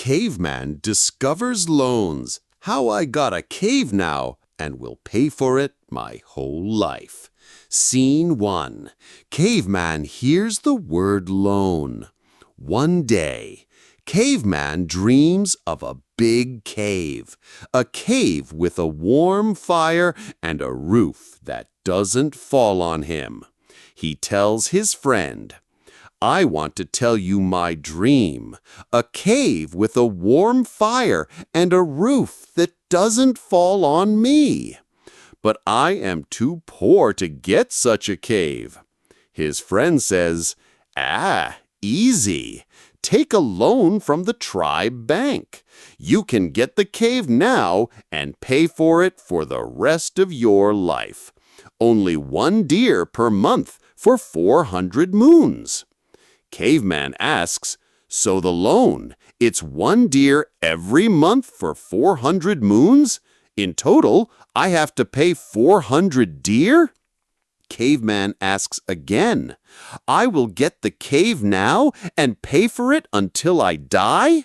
Caveman discovers loans. How I got a cave now and will pay for it my whole life. Scene 1. Caveman hears the word loan. One day, Caveman dreams of a big cave. A cave with a warm fire and a roof that doesn't fall on him. He tells his friend, "I want to tell you my dream. A cave with a warm fire and a roof that doesn't fall on me. But I am too poor to get such a cave." His friend says, "Easy. Take a loan from the tribe bank. You can get the cave now and pay for it for the rest of your life. Only 1 deer per month for 400 moons." Caveman asks, "So the loan, it's 1 deer every month for 400 moons? In total, I have to pay 400 deer?" Caveman asks again, "I will get the cave now and pay for it until I die?"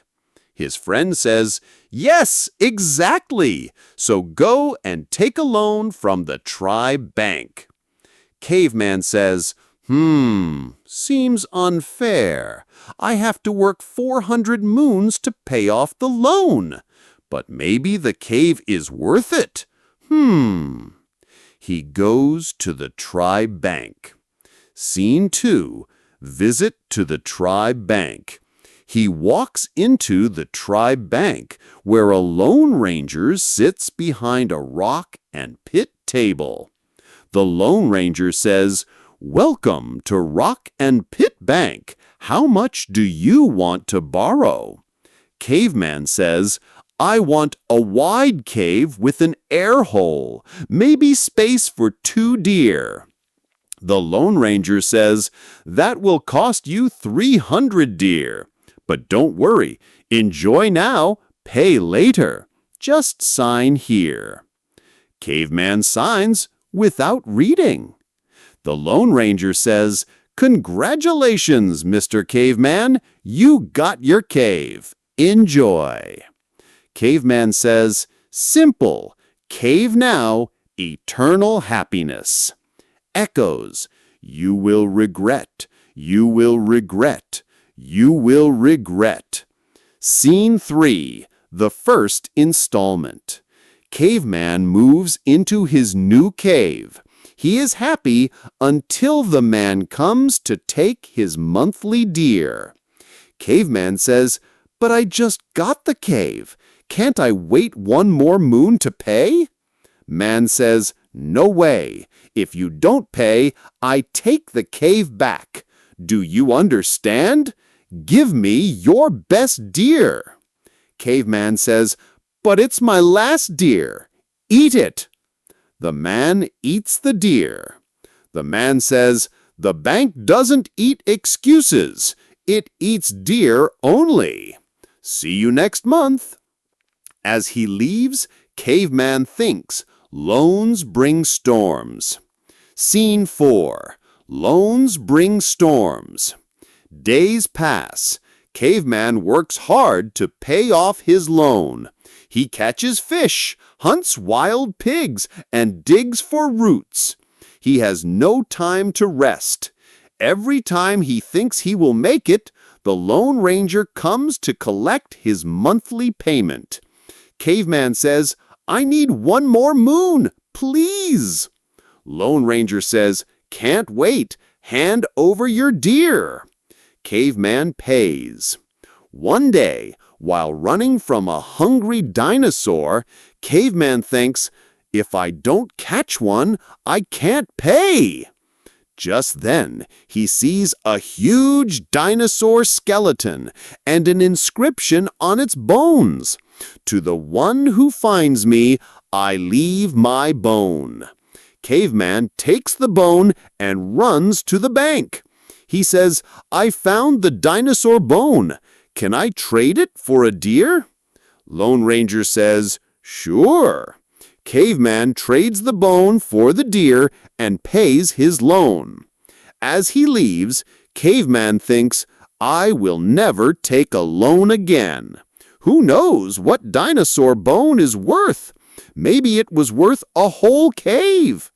His friend says, "Yes, exactly. So go and take a loan from the tribe bank." Caveman says, Seems unfair. I have to work 400 moons to pay off the loan. But maybe the cave is worth it. He goes to the tribe bank. Scene 2. Visit to the tribe bank. He walks into the tribe bank, where a lone ranger sits behind a rock and pit table. The lone ranger says, "Welcome to Rock and Pit Bank. How much do you want to borrow?" Caveman says, "I want a wide cave with an air hole, maybe space for 2 deer." The Lone Ranger says, "That will cost you 300 deer. But don't worry, enjoy now, pay later. Just sign here." Caveman signs without reading. The Lone Ranger says, "Congratulations, Mr. Caveman, you got your cave. Enjoy." Caveman says, "Simple, cave now, eternal happiness." Echoes, "You will regret, you will regret, you will regret." Scene 3, the first installment. Caveman moves into his new cave. He is happy until the man comes to take his monthly deer. Caveman says, "But I just got the cave. Can't I wait 1 more moon to pay?" Man says, "No way. If you don't pay, I take the cave back. Do you understand? Give me your best deer." Caveman says, "But it's my last deer. Eat it." The man eats the deer. The man says, "The bank doesn't eat excuses. It eats deer only. See you next month." As he leaves, Caveman thinks, loans bring storms. Scene 4. Loans bring storms. Days pass. Caveman works hard to pay off his loan. He catches fish, hunts wild pigs, and digs for roots. He has no time to rest. Every time he thinks he will make it, the Lone Ranger comes to collect his monthly payment. Caveman says, "I need 1 more moon, please." Lone Ranger says, "Can't wait. Hand over your deer." Caveman pays. One day, while running from a hungry dinosaur, Caveman thinks, "If I don't catch one, I can't pay." Just then, he sees a huge dinosaur skeleton and an inscription on its bones. "To the one who finds me, I leave my bone." Caveman takes the bone and runs to the bank. He says, "I found the dinosaur bone. Can I trade it for a deer?" Lone Ranger says, "Sure." Caveman trades the bone for the deer and pays his loan. As he leaves, Caveman thinks, "I will never take a loan again." Who knows what dinosaur bone is worth? Maybe it was worth a whole cave.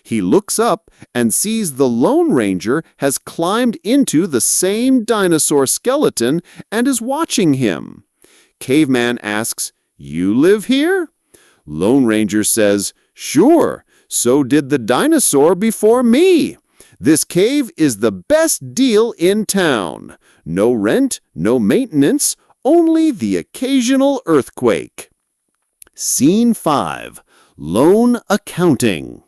He looks up and sees the Lone Ranger has climbed into the same dinosaur skeleton and is watching him. Caveman asks, "You live here?" Lone Ranger says, "Sure, so did the dinosaur before me. This cave is the best deal in town. No rent, no maintenance, only the occasional earthquake." Scene 5. Loan Accounting.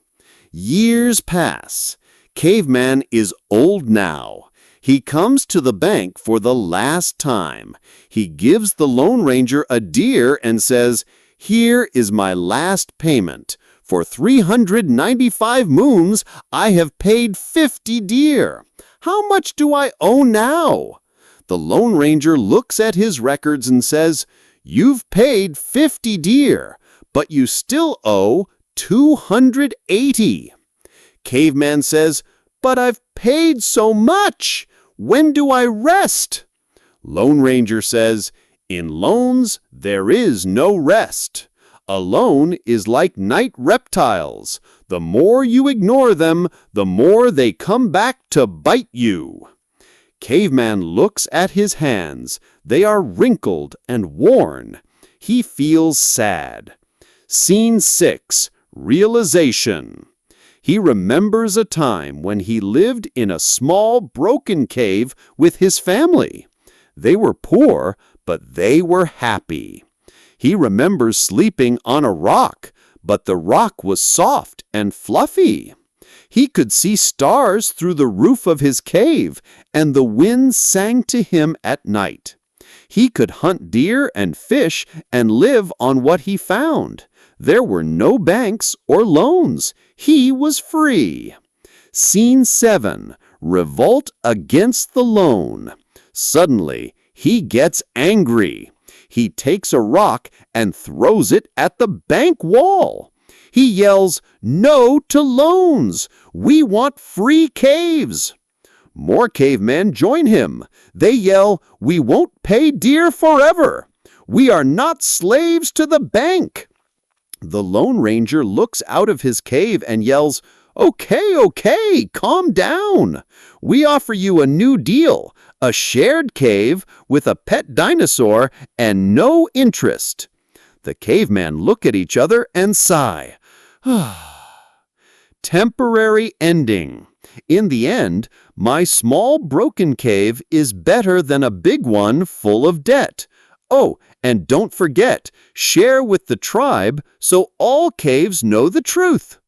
Years pass. Caveman is old now. He comes to the bank for the last time. He gives the Lone Ranger a deer and says, "Here is my last payment. For 395 moons, I have paid 50 deer. How much do I owe now?" The Lone Ranger looks at his records and says, "You've paid 50 deer, but you still owe 280. Caveman says, "But I've paid so much. When do I rest?" Lone Ranger says, "In loans, there is no rest. A loan is like night reptiles. The more you ignore them, the more they come back to bite you." Caveman looks at his hands. They are wrinkled and worn. He feels sad. Scene 6. Realization. He remembers a time when he lived in a small, broken cave with his family. They were poor, but they were happy. He remembers sleeping on a rock, but the rock was soft and fluffy. He could see stars through the roof of his cave, and the wind sang to him at night. He could hunt deer and fish and live on what he found. There were no banks or loans. He was free. Scene 7. Revolt against the loan. Suddenly, he gets angry. He takes a rock and throws it at the bank wall. He yells, "No to loans! We want free caves!" More cavemen join him. They yell, "We won't pay deer forever! We are not slaves to the bank!" The Lone Ranger looks out of his cave and yells, Okay, calm down. We offer you a new deal, a shared cave with a pet dinosaur and no interest." The cavemen look at each other and sigh. Temporary ending. In the end, my small broken cave is better than a big one full of debt. Oh, and don't forget, share with the tribe so all caves know the truth.